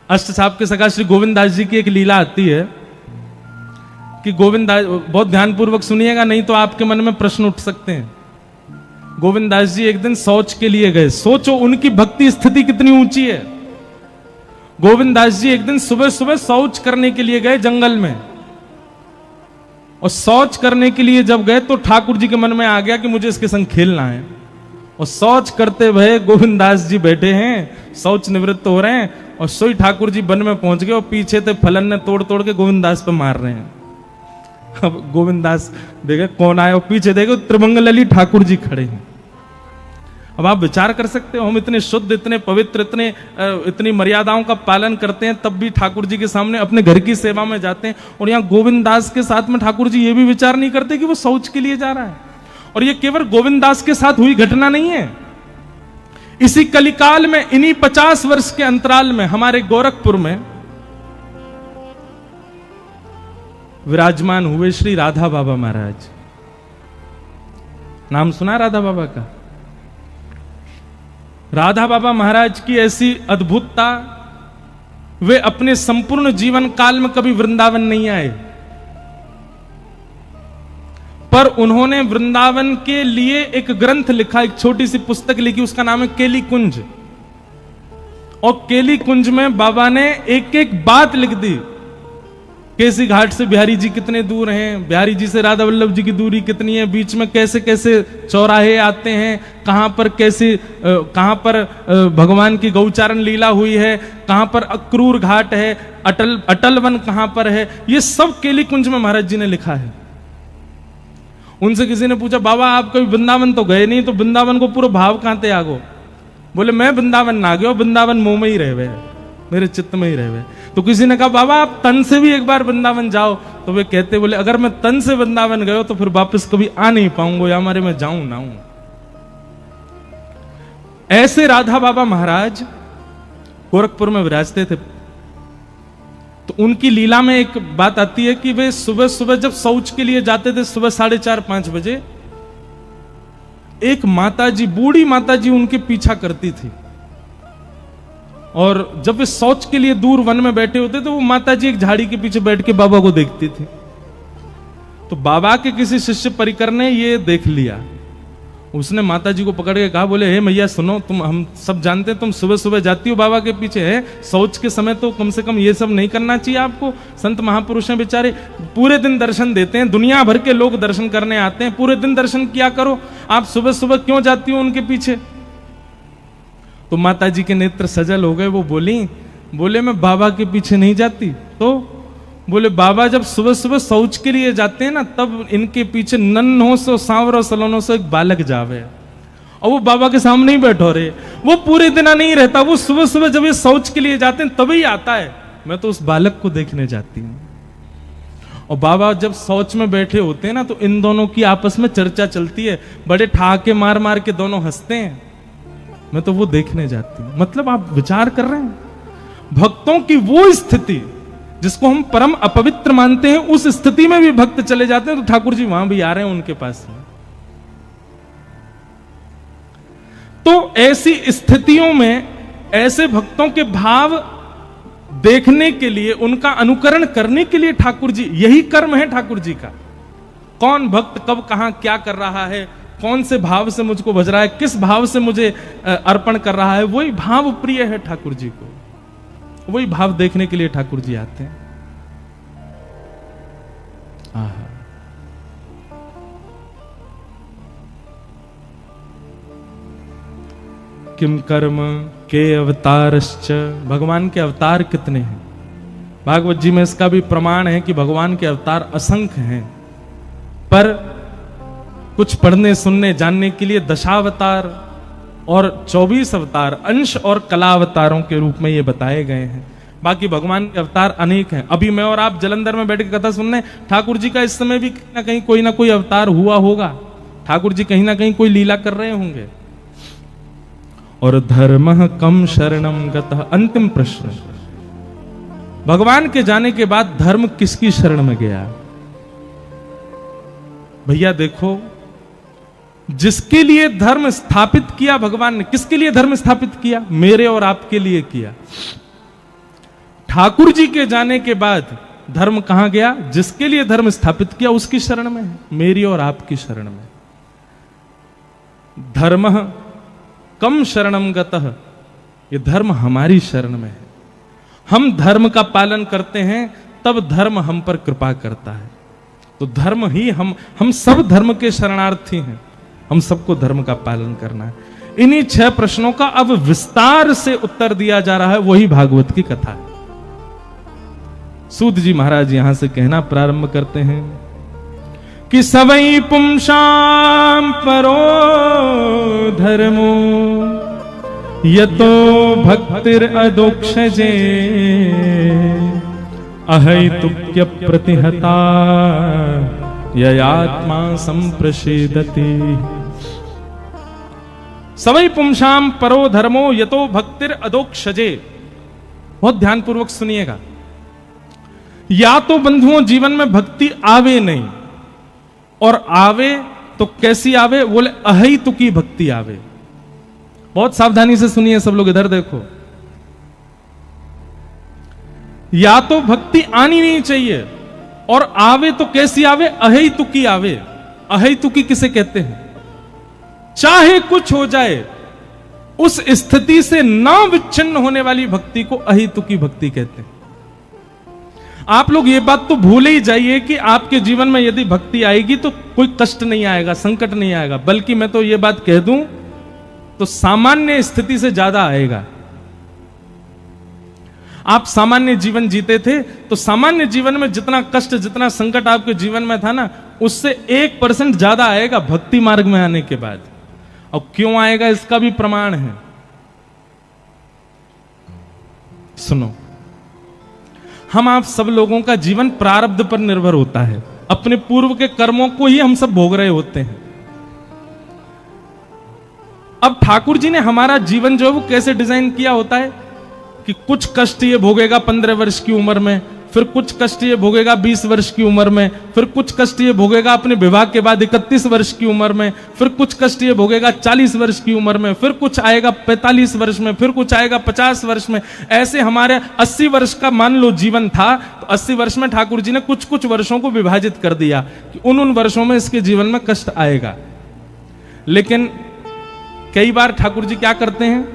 अष्ट छाप के सखा श्री गोविंद दास जी की एक लीला आती है कि गोविंद दास, बहुत ध्यानपूर्वक सुनिएगा नहीं तो आपके मन में प्रश्न उठ सकते हैं। गोविंद दास जी एक दिन शौच के लिए गए। सोचो उनकी भक्ति स्थिति कितनी ऊंची है। गोविंद दास जी एक दिन सुबह सुबह शौच करने के लिए गए जंगल में, और शौच करने के लिए जब गए तो ठाकुर जी के मन में आ गया कि मुझे इसके संग खेलना है। और शौच करते हुए गोविंद दास जी बैठे हैं, शौच निवृत्त हो रहे हैं, और सोई ठाकुर जी वन में पहुंच गए और पीछे थे फलन ने तोड़ तोड़ के गोविंद दास पे मार रहे हैं। अब गोविंद दास देखे कौन आए, और पीछे देखे त्रिमंगल ठाकुर जी खड़े हैं। अब आप विचार कर सकते हो, हम इतने शुद्ध, इतने पवित्र, इतनी मर्यादाओं का पालन करते हैं, तब भी ठाकुर जी के सामने अपने घर की सेवा में जाते हैं, और यहाँ गोविंद दास के साथ में ठाकुर जी ये भी विचार नहीं करते कि वो शौच के लिए जा रहा है। और ये केवल गोविंद दास के साथ हुई घटना नहीं है। इसी कलिकाल में, इन्हीं 50 वर्ष के अंतराल में हमारे गोरखपुर में विराजमान हुए श्री राधा बाबा महाराज। नाम सुना राधा बाबा का? राधा बाबा महाराज की ऐसी अद्भुतता, वे अपने संपूर्ण जीवन काल में कभी वृंदावन नहीं आए, पर उन्होंने वृंदावन के लिए एक ग्रंथ लिखा, एक छोटी सी पुस्तक लिखी, उसका नाम है केली कुंज। और केली कुंज में बाबा ने एक एक बात लिख दी। केसी घाट से बिहारी जी कितने दूर हैं, बिहारी जी से राधा वल्लभ जी की दूरी कितनी है, बीच में कैसे कैसे चौराहे आते हैं, कहां पर कैसे कहां पर भगवान की गौचारण लीला हुई है, कहां पर अक्रूर घाट है, अटल वन कहां पर है, ये सब केली कुंज में महाराज जी ने लिखा है। उनसे किसी ने पूछा, बाबा आप कभी वृंदावन तो गए नहीं, तो वृंदावन को पूरा भाव कहां ते आगो? बोले मैं वृंदावन ना गयो, वृंदावन मुंह में ही रह गए, मेरे चित्त में ही रह गए। तो किसी ने कहा बाबा आप तन से भी एक बार वृंदावन जाओ, तो वे कहते, बोले अगर मैं तन से वृंदावन गयो तो फिर वापस कभी आ नहीं पाऊंगा, या हमारे मैं जाऊं ना हूं। ऐसे राधा बाबा महाराज गोरखपुर में विराजते थे। तो उनकी लीला में एक बात आती है कि वे सुबह सुबह जब शौच के लिए जाते थे, सुबह 4:30-5 बजे, एक माताजी, बूढ़ी माताजी उनके पीछा करती थी। और जब वे शौच के लिए दूर वन में बैठे होते तो वो माताजी एक झाड़ी के पीछे बैठ के बाबा को देखती थी। तो बाबा के किसी शिष्य परिकर ने ये देख लिया, उसने माताजी को पकड़ के कहा, बोले हे मैया सुनो, तुम, हम सब जानते हैं तुम सुबह सुबह जाती हो बाबा के पीछे, है शौच के समय तो कम से कम ये सब नहीं करना चाहिए आपको। संत महापुरुष हैं बेचारे, पूरे दिन दर्शन देते हैं, दुनिया भर के लोग दर्शन करने आते हैं, पूरे दिन दर्शन किया करो, आप सुबह सुबह क्यों जाती हो उनके पीछे? तो माताजी के नेत्र सजल हो गए। वो बोले मैं बाबा के पीछे नहीं जाती। तो बोले बाबा जब सुबह सुबह शौच के लिए जाते हैं ना, तब इनके पीछे नन्हों से सांवरों सलोनों से एक बालक जावे, और वो बाबा के सामने ही बैठो रहे। वो पूरे दिन नहीं रहता, वो सुबह सुबह जब ये शौच के लिए जाते हैं तभी आता है। मैं तो उस बालक को देखने जाती हूँ। और बाबा जब शौच में बैठे होते हैं ना, तो इन दोनों की आपस में चर्चा चलती है, बड़े ठहाके मार मार के दोनों हंसते हैं। मैं तो वो देखने जाती हूं। मतलब आप विचार कर रहे हैं, भक्तों की वो स्थिति जिसको हम परम अपवित्र मानते हैं, उस स्थिति में भी भक्त चले जाते हैं, तो ठाकुर जी वहां भी आ रहे हैं उनके पास में। तो ऐसी स्थितियों में ऐसे भक्तों के भाव देखने के लिए, उनका अनुकरण करने के लिए ठाकुर जी, यही कर्म है ठाकुर जी का। कौन भक्त कब कहां क्या कर रहा है, कौन से भाव से मुझको भज रहा है, किस भाव से मुझे अर्पण कर रहा है, वही भाव प्रिय है ठाकुर जी को। वही भाव देखने के लिए ठाकुर जी आते हैं। आहा। किम कर्म के अवतारश्च, भगवान के अवतार कितने हैं? भागवत जी में इसका भी प्रमाण है कि भगवान के अवतार असंख्य हैं, पर कुछ पढ़ने सुनने जानने के लिए दशावतार और 24 अवतार अंश और कला अवतारों के रूप में ये बताए गए हैं। बाकी भगवान के अवतार अनेक हैं। अभी मैं और आप जलंधर में बैठ के कथा सुनने, ठाकुर जी का इस समय भी कहीं ना कहीं कोई ना कोई अवतार हुआ होगा, ठाकुर जी कहीं ना कहीं कोई लीला कर रहे होंगे। और धर्म कम शरणम गतः, अंतिम प्रश्न, भगवान के जाने के बाद धर्म किसकी शरण में गया? भैया देखो, जिसके लिए धर्म स्थापित किया भगवान ने, किसके लिए धर्म स्थापित किया? मेरे और आपके लिए किया। ठाकुर जी के जाने के बाद धर्म कहां गया? जिसके लिए धर्म स्थापित किया उसकी शरण में है, मेरी और आपकी शरण में। धर्म कम शरणम गतः, ये धर्म हमारी शरण में है। हम धर्म का पालन करते हैं तब धर्म हम पर कृपा करता है। तो धर्म ही हम सब धर्म के शरणार्थी हैं, हम सबको धर्म का पालन करना है। इन्हीं 6 प्रश्नों का अब विस्तार से उत्तर दिया जा रहा है, वही भागवत की कथा है। सूत जी महाराज यहां से कहना प्रारंभ करते हैं कि सवई पुंसाम परो धर्मो यतो भक्तिर अदोक्षजे अहैतुक्य प्रतिहता ययात्मा संप्रषेदति। सवई पुंसाम परो धर्मो यतो भक्तिर अदोक्षजे। बहुत ध्यानपूर्वक सुनिएगा। या तो बंधुओं जीवन में भक्ति आवे नहीं, और आवे तो कैसी आवे? बोले अहैतुकी भक्ति आवे। बहुत सावधानी से सुनिए सब लोग, इधर देखो। या तो भक्ति आनी नहीं चाहिए, और आवे तो कैसी आवे? अहैतुकी आवे। अहैतुकी किसे कहते हैं? चाहे कुछ हो जाए उस स्थिति से ना विच्छिन्न होने वाली भक्ति को अहैतुकी भक्ति कहते हैं। आप लोग ये बात तो भूल ही जाइए कि आपके जीवन में यदि भक्ति आएगी तो कोई कष्ट नहीं आएगा, संकट नहीं आएगा, बल्कि मैं तो ये बात कह दूं तो सामान्य स्थिति से ज्यादा आएगा। आप सामान्य जीवन जीते थे तो सामान्य जीवन में जितना कष्ट, जितना संकट आपके जीवन में था ना, उससे 1% ज्यादा आएगा भक्ति मार्ग में आने के बाद। और क्यों आएगा इसका भी प्रमाण है। सुनो, हम आप सब लोगों का जीवन प्रारब्ध पर निर्भर होता है। अपने पूर्व के कर्मों को ही हम सब भोग रहे होते हैं। अब ठाकुर जी ने हमारा जीवन जो है वो कैसे डिजाइन किया होता है कि कुछ कष्ट ये भोगेगा 15 वर्ष की उम्र में, फिर कुछ कष्ट ये भोगेगा 20 वर्ष की उम्र में, फिर कुछ कष्ट ये भोगेगा अपने विवाह के बाद 31 वर्ष की उम्र में, फिर कुछ कष्ट ये भोगेगा 40 वर्ष की उम्र में, फिर कुछ आएगा 45 वर्ष में, फिर कुछ आएगा 50 वर्ष में। ऐसे हमारे 80 वर्ष का मान लो जीवन था, तो 80 वर्ष में ठाकुर जी ने कुछ कुछ वर्षों को विभाजित कर दिया कि उन वर्षों में इसके जीवन में कष्ट आएगा। लेकिन कई बार ठाकुर जी क्या करते हैं,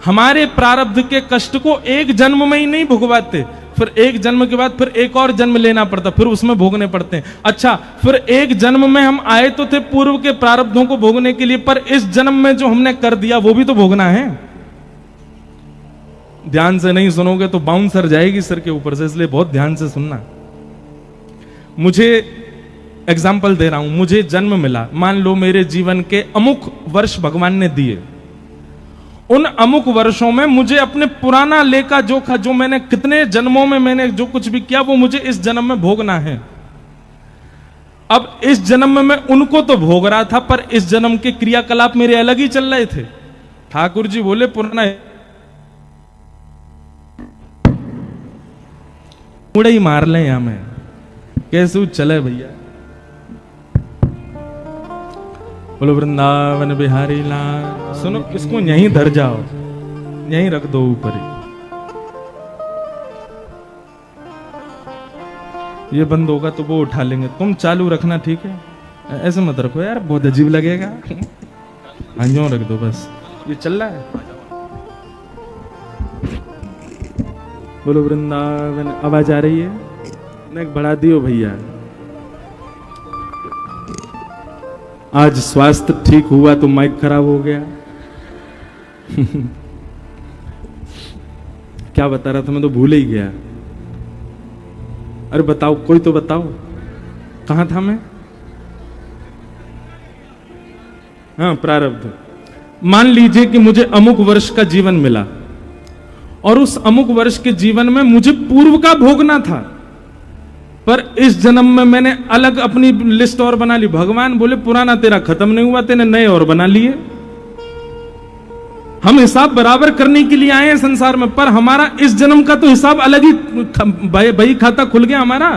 हमारे प्रारब्ध के कष्ट को एक जन्म में ही नहीं भुगवाते, फिर एक जन्म के बाद फिर एक और जन्म लेना पड़ता, फिर उसमें भोगने पड़ते हैं। अच्छा, फिर एक जन्म में हम आए तो थे पूर्व के प्रारब्धों को भोगने के लिए, पर इस जन्म में जो हमने कर दिया वो भी तो भोगना है। ध्यान से नहीं सुनोगे तो बाउंसर जाएगी सिर के ऊपर से, इसलिए बहुत ध्यान से सुनना। मुझे एग्जाम्पल दे रहा हूं, मुझे जन्म मिला, मान लो मेरे जीवन के अमुक वर्ष भगवान ने दिए। उन अमुक वर्षों में मुझे अपने पुराना लेखा जोखा, जो मैंने कितने जन्मों में मैंने जो कुछ भी किया, वो मुझे इस जन्म में भोगना है। अब इस जन्म में मैं उनको तो भोग रहा था, पर इस जन्म के क्रियाकलाप मेरे अलग ही चल रहे थे। ठाकुर जी बोले पुराना मुड़े ही मार ले, यहां में कैसे चले भैया। बोलो वृंदावन बिहारी लाल। सुनो, इसको यहीं धर जाओ, यहीं रख दो ऊपर ही। ये बंद होगा तो वो उठा लेंगे, तुम चालू रखना, ठीक है? ऐसे मत रखो यार, बहुत अजीब लगेगा। हाँ यूं रख दो बस, ये चल रहा है। बोलो वृंदावन। आवाज आ रही है? मैं बढ़ा दियो भैया। आज स्वास्थ्य ठीक हुआ तो माइक खराब हो गया। क्या बता रहा था, मैं तो भूल ही गया। अरे बताओ, कोई तो बताओ, कहां था मैं? हाँ, प्रारब्ध। मान लीजिए कि मुझे अमुक वर्ष का जीवन मिला, और उस अमुक वर्ष के जीवन में मुझे पूर्व का भोगना था, पर इस जन्म में मैंने अलग अपनी लिस्ट और बना ली। भगवान बोले पुराना तेरा खत्म नहीं हुआ, तेने नए और बना लिए। हम हिसाब बराबर करने के लिए आए हैं संसार में, पर हमारा इस जन्म का तो हिसाब अलग ही, बही खाता खुल गया हमारा।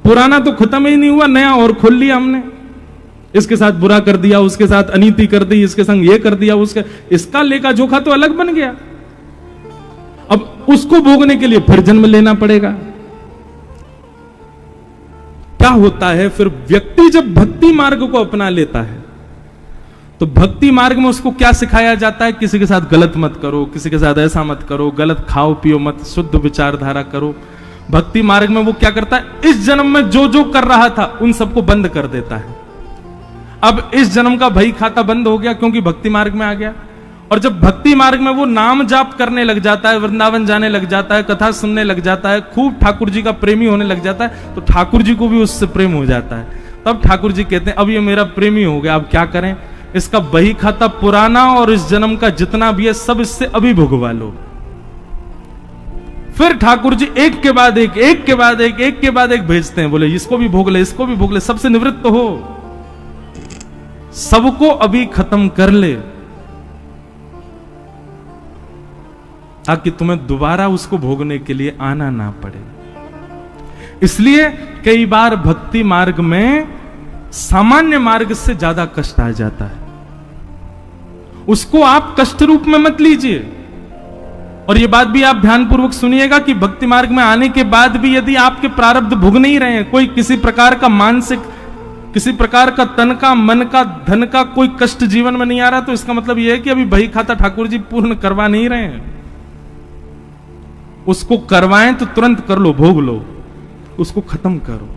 पुराना तो खत्म ही नहीं हुआ, नया और खोल लिया हमने। इसके साथ बुरा कर दिया, उसके साथ अनीति कर दी, इसके संग ये कर दिया, उसके इसका लेखा जोखा तो अलग बन गया। अब उसको भोगने के लिए फिर जन्म लेना पड़ेगा। क्या होता है फिर, व्यक्ति जब भक्ति मार्ग को अपना लेता है तो भक्ति मार्ग में उसको क्या सिखाया जाता है? किसी के साथ गलत मत करो, किसी के साथ ऐसा मत करो, गलत खाओ पियो मत, शुद्ध विचारधारा करो। भक्ति मार्ग में वो क्या करता है, इस जन्म में जो जो कर रहा था उन सबको बंद कर देता है। अब इस जन्म का भई खाता बंद हो गया क्योंकि भक्ति मार्ग में आ गया। और जब भक्ति मार्ग में वो नाम जाप करने लग जाता है, वृंदावन जाने लग जाता है, कथा सुनने लग जाता है, खूब ठाकुर जी का प्रेमी होने लग जाता है, तो ठाकुर जी को भी उससे प्रेम हो जाता है। तब ठाकुर जी कहते हैं अब ये मेरा प्रेमी हो गया, अब क्या करें, इसका बही खाता पुराना और इस जन्म का जितना भी है सब इससे अभी भुगवा लो। फिर ठाकुर जी एक के बाद एक, एक के बाद एक, एक के बाद एक भेजते हैं, बोले इसको भी भोग ले, इसको भी भोग ले, सबसे निवृत्त हो, सबको अभी खत्म कर ले, ताकि तुम्हें दोबारा उसको भोगने के लिए आना ना पड़े। इसलिए कई बार भक्ति मार्ग में सामान्य मार्ग से ज्यादा कष्ट आ जाता है। उसको आप कष्ट रूप में मत लीजिए। और ये बात भी आप ध्यानपूर्वक सुनिएगा कि भक्ति मार्ग में आने के बाद भी यदि आपके प्रारब्ध भुग नहीं रहे हैं, कोई किसी प्रकार का मानसिक, किसी प्रकार का तन का, मन का, धन का कोई कष्ट जीवन में नहीं आ रहा, तो इसका मतलब यह है कि अभी बही खाता ठाकुर जी पूर्ण करवा नहीं रहे हैं। उसको करवाएं तो तुरंत कर लो, भोग लो, उसको खत्म करो।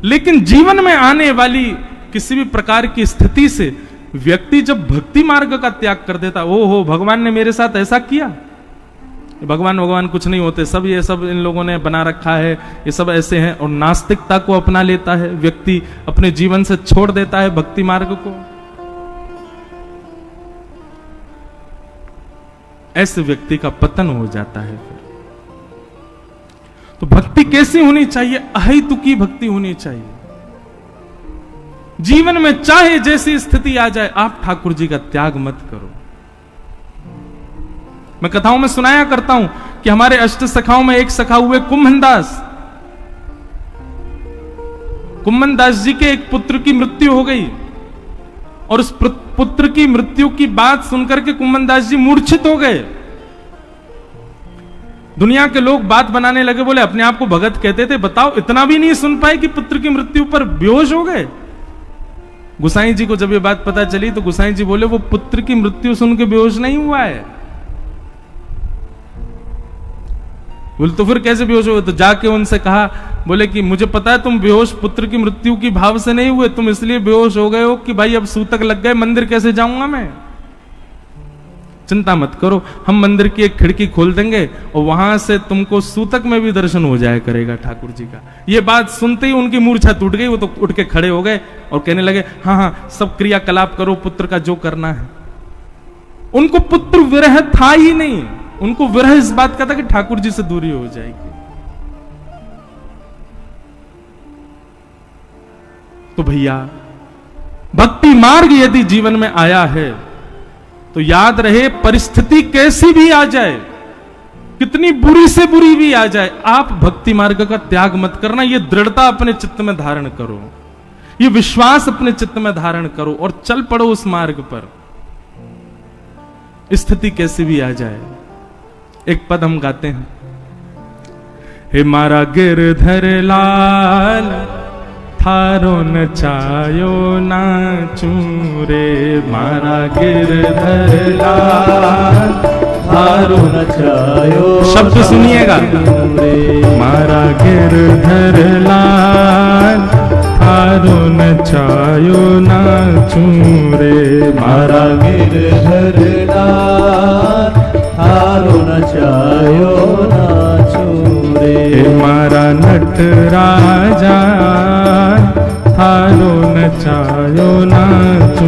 लेकिन जीवन में आने वाली किसी भी प्रकार की स्थिति से व्यक्ति जब भक्ति मार्ग का त्याग कर देता, ओ हो भगवान ने मेरे साथ ऐसा किया, भगवान कुछ नहीं होते, सब ये सब इन लोगों ने बना रखा है, ये सब ऐसे हैं, और नास्तिकता को अपना लेता है व्यक्ति, अपने जीवन से छोड़ देता है भक्ति मार्ग को। ऐसे व्यक्ति का पतन हो जाता है। तो भक्ति कैसी होनी चाहिए? अहेतुकी भक्ति होनी चाहिए। जीवन में चाहे जैसी स्थिति आ जाए, आप ठाकुर जी का त्याग मत करो। मैं कथाओं में सुनाया करता हूं कि हमारे अष्ट सखाओं में एक सखा हुए कुंभनदास। कुंभनदास जी के एक पुत्र की मृत्यु हो गई, और उस पुत्र की मृत्यु की बात सुनकर के कुंभनदास जी मूर्छित हो गए। दुनिया के लोग बात बनाने लगे, बोले अपने आप को भगत कहते थे, बताओ इतना भी नहीं सुन पाए कि पुत्र की मृत्यु पर बेहोश हो गए। गुसाई जी को जब ये बात पता चली तो गुसाई जी बोले वो पुत्र की मृत्यु सुन के बेहोश नहीं हुआ है। बोले तो फिर कैसे बेहोश हुए? तो जाके उनसे कहा, बोले कि मुझे पता है तुम बेहोश पुत्र की मृत्यु की भाव से नहीं हुए, तुम इसलिए बेहोश हो गए हो कि भाई अब सूतक लग गए, मंदिर कैसे जाऊंगा मैं। चिंता मत करो, हम मंदिर की एक खिड़की खोल देंगे और वहां से तुमको सूतक में भी दर्शन हो जाया करेगा ठाकुर जी का। ये बात सुनते ही उनकी मूर्छा टूट गई, वो तो उठ के खड़े हो गए और कहने लगे हाँ हाँ सब क्रियाकलाप करो, पुत्र का जो करना है। उनको पुत्र विरह था ही नहीं, उनको विरह इस बात का था कि ठाकुर जी से दूरी हो जाएगी। तो भैया भक्ति मार्ग यदि जीवन में आया है तो याद रहे, परिस्थिति कैसी भी आ जाए, कितनी बुरी से बुरी भी आ जाए, आप भक्ति मार्ग का त्याग मत करना। ये दृढ़ता अपने चित्त में धारण करो, ये विश्वास अपने चित्त में धारण करो और चल पड़ो उस मार्ग पर, स्थिति कैसी भी आ जाए। एक पद हम गाते हैं, हे मारा गिरधर लाल थारो नचायो नाचू रे, मारा गिरधर लाल थारो नचायो। शब्द सुनिएगा, मारा गिरधर लाल थारो नचायो नाचू रे, मारा गिरधर लाल थारो नचायो नाचू रे, मारा नट राजा थारो नचायो नाचू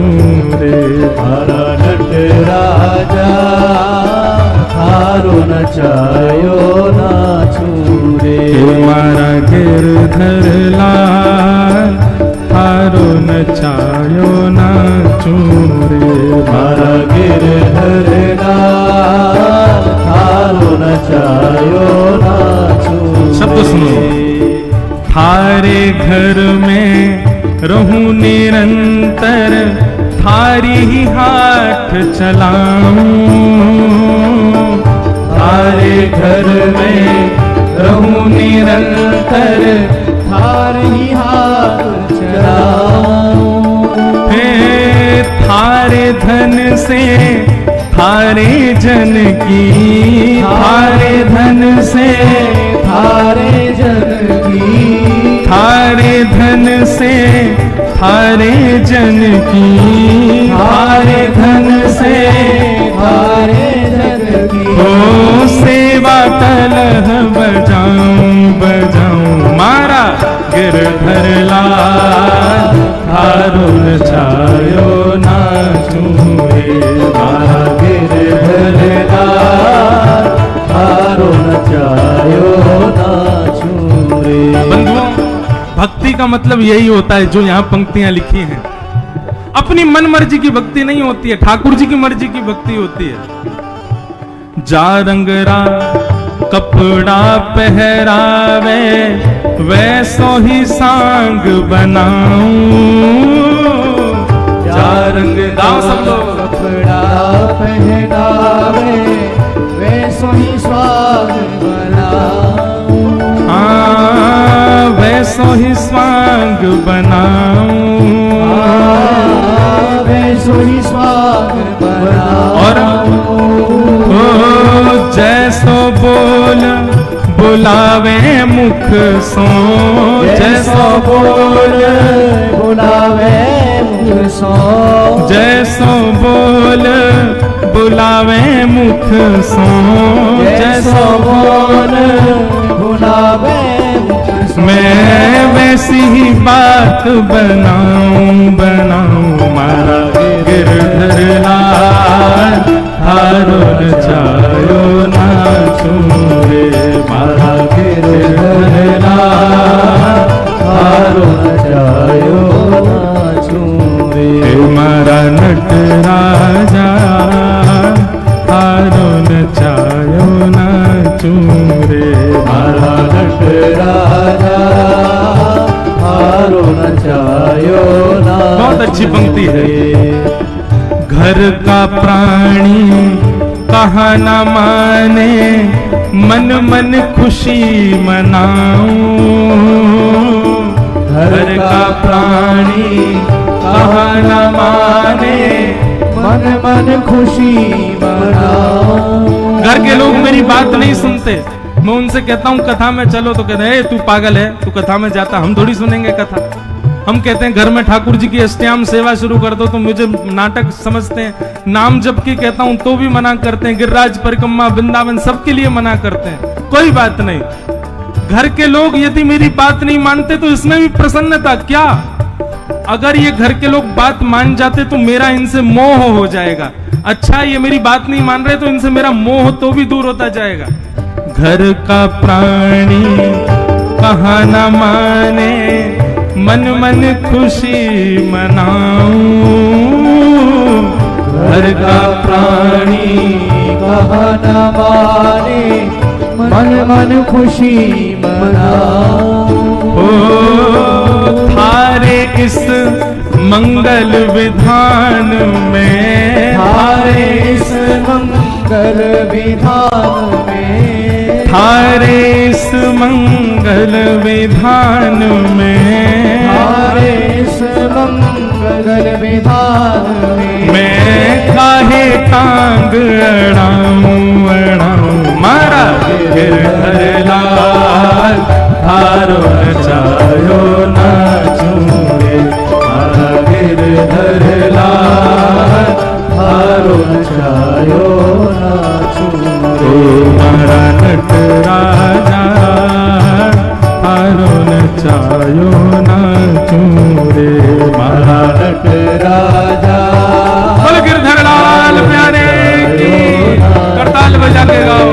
रे, मारा नट राजा थारो नचायो नाचू रे, मारा गिरधर लाल थारो नचायो नाचू रे, मारा गिरधर लाल थारो नचायो नाचू। शब्द सुनो, थारे घर में रहूं निरंतर, थारी ही हाथ चलाऊं, थारे घर में रहूं निरंतर, थारे ही हाथ चलाऊं। हे थारे धन से थारे जन की, थारे धन से थारे जन की, थारे धन से थारे जन की, थारे धन से थारे जन की। ओ सेवा तलह बजाऊं बजाऊं, मारा गिरधर लाल, थारो नचायो नाचूं रे, मारा गिरधर लाल, थारो नचायो नाचूं रे। बंधुओं, भक्ति का मतलब यही होता है जो यहाँ पंक्तियां लिखी हैं। अपनी मन मर्जी की भक्ति नहीं होती है, ठाकुर जी की मर्जी की भक्ति होती है। जा रंगरा कपड़ा पहरावे, वैसो ही सांग बनाऊं, जा रंग गाओ सब लोग। कपड़ा पहनावे, वैसो ही स्वाग बनाऊं, वैसो ही स्वांग बनाऊं, वैसो ही स्वाग बनाऊं। और ओ जैसो बोल बुलावे मुख सो, जैसो बोल बुलावे मुख सो, जैसो बोल बुलावे मुख सो, जैसो बोल बुलावे मुख सो। मैं वैसी ही बात बनाऊं बनाऊं, मारा गिरधर लाल, थारो नचायो नाचूं रे, मारा गिरधर लाल, थारो नचायो नाचूं रे। मारा नटराजा, थारो नचायो नाचूं रे, मारा नटराजा, थारो नचायो नाचूं। बहुत अच्छी पंक्ति है। घर का प्राणी कहा न माने, मन मन खुशी मनाऊं, घर का प्राणी कहा न माने, मन मन खुशी मनाऊं। घर के लोग मेरी बात नहीं सुनते, मैं उनसे कहता हूँ कथा में चलो तो कहते हैं तू पागल है, तू कथा में जाता, हम थोड़ी सुनेंगे कथा। हम कहते हैं घर में ठाकुर जी की अष्टयाम सेवा शुरू कर दो तो मुझे नाटक समझते हैं, नाम जप की कहता हूं तो भी मना करते हैं, गिरिराज परिक्रमा वृंदावन सबके लिए मना करते हैं, कोई बात नहीं। घर के लोग यदि मेरी बात नहीं मानते तो इसमें भी प्रसन्नता क्या, अगर ये घर के लोग बात मान जाते तो मेरा इनसे मोह हो जाएगा। अच्छा ये मेरी बात नहीं मान रहे तो इनसे मेरा मोह तो भी दूर होता जाएगा। घर का प्राणी कहा न माने, मन मन खुशी मनाऊं, घर का प्राणी कहा न माने, मन मन खुशी मनाऊं। ओ थारे इस मंगल विधान में, थारे इस मंगल विधान में, थारे इस मंगल विधान में, थारे इस मंगल विधान में, मैं काहे टांग अड़ाऊं अड़ाऊं, मारा गिरधर लाल, थारो नचायो नाचूं रे, मारा गिरधर लाल, थारो नचायो नाचूं रे, मारा नटराजा, थारो नचायो नाचूं रे, मारा नटराजा। बोल गिरधर लाल प्यारे की, करताल बजा के गाओ।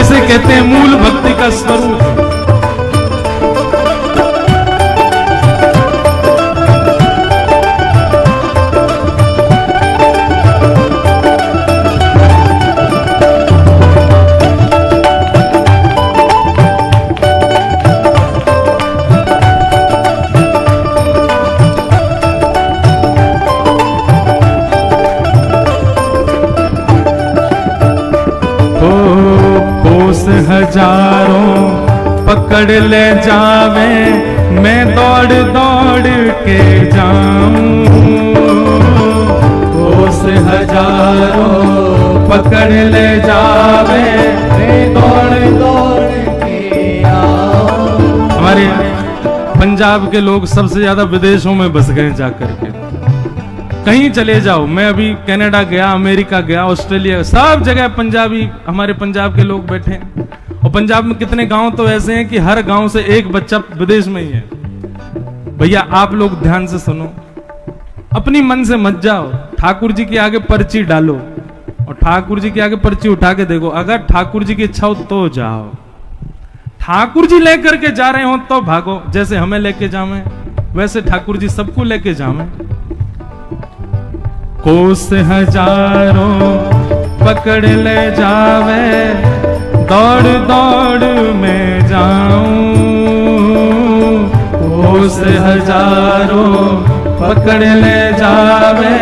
इसे कहते हैं मूल भक्ति का स्वरूप। हजारों पकड़ ले जावे, मैं दौड़ दौड़ के जाऊं। कोस हजारों पकड़ ले जावे, मैं दौड़ दौड़ के आऊं। हमारे पंजाब के लोग सबसे ज्यादा विदेशों में बस गए जाकर के। कहीं चले जाओ, मैं अभी कनाडा गया, अमेरिका गया, ऑस्ट्रेलिया, सब जगह पंजाबी, हमारे पंजाब के लोग बैठे हैं। और पंजाब में कितने गांव तो ऐसे हैं कि हर गांव से एक बच्चा विदेश में ही है। भैया आप लोग ध्यान से सुनो, अपनी मन से मत जाओ, ठाकुर जी के आगे पर्ची डालो और ठाकुर जी के आगे पर्ची उठा के देखो, अगर ठाकुर जी की इच्छा हो तो जाओ, ठाकुर जी लेकर के जा रहे हो तो भागो। जैसे हमें लेके जावे वैसे ठाकुर जी सबको लेके जावे। कोस हजारों पकड़ ले जावे, दौड़ दौड़ में जाऊं। कोस हजारों पकड़ ले जावे,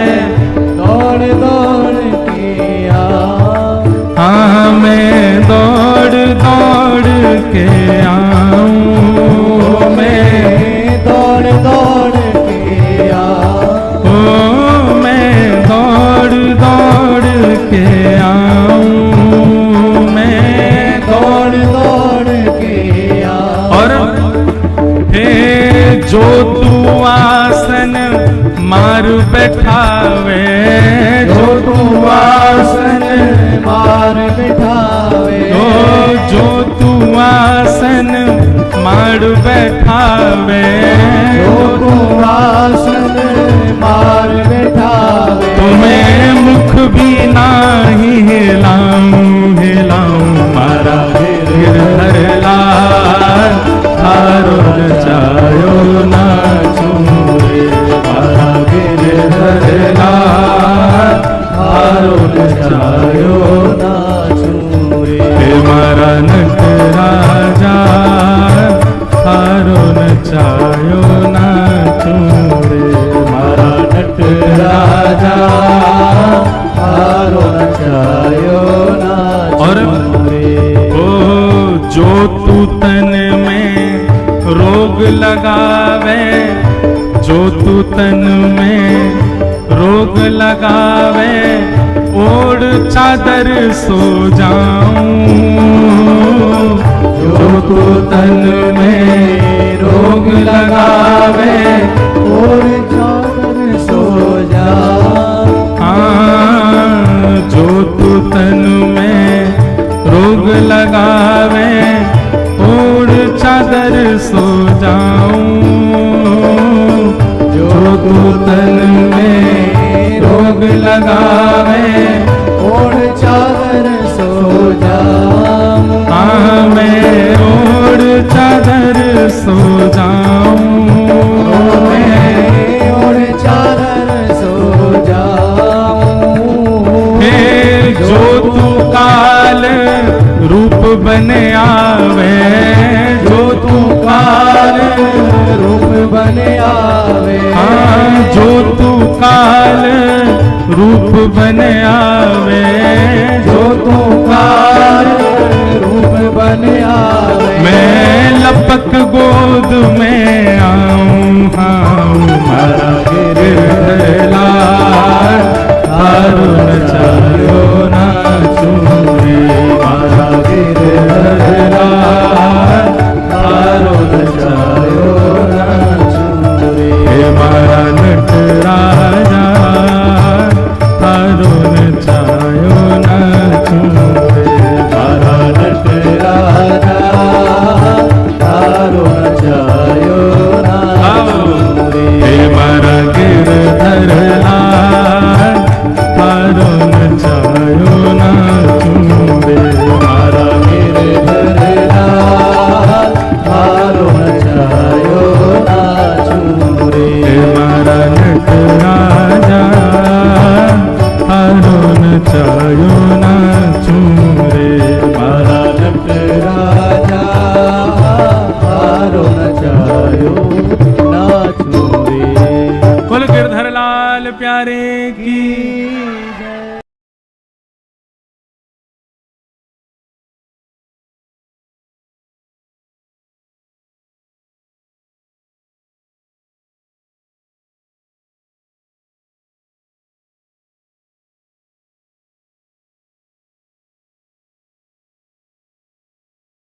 दौड़ दौड़ के आऊं। हाँ मैं दौड़ दौड़ के आऊं, मैं दौड़ दौड़ के आऊं। ओ मैं दौड़ दौड़ के आऊं, मैं दौड़ दौड़ के आऊं। और हे जो तू आसन मार बैठावे, जो तू आसन मार बिठावे, जो तू आसन मार बैठावे, जो तू आसन मार बिठावे, तुम्हें मुख भी नाही हिलाऊं, हिलाऊं मारा गिरधर लाल, थारो नचायो नाचूं रे, मारा गिरधर लाल, थारो नचायो नाचूं रे। हे मारा नट राजा, थारो नचायो नाचूं रे, मारा नट राजा, थारो नचायो नाचूं रे। ओ जो तू तन में रोग लगावे, जो तू तन में रोग लगावे, ओढ़ चादर सो जाऊं। जो तू तन में रोग लगावे, और चादर सो जाऊं। हाँ जो तू तन में रोग लगावे, ओढ़ चादर सो जाऊं। जो तू तन में रोग लगावे, और चादर सो जाऊं। हाँ मैं ओढ़ चादर सो जाऊं, मैं और चादर सो जाऊं। हे जो तू काल रूप बने आवे, जो तू काल रूप बने आवे, हाँ जो तू काल रूप बने आवे, जो तू काल रूप बने आवे, मैं लपक गोद में आऊं,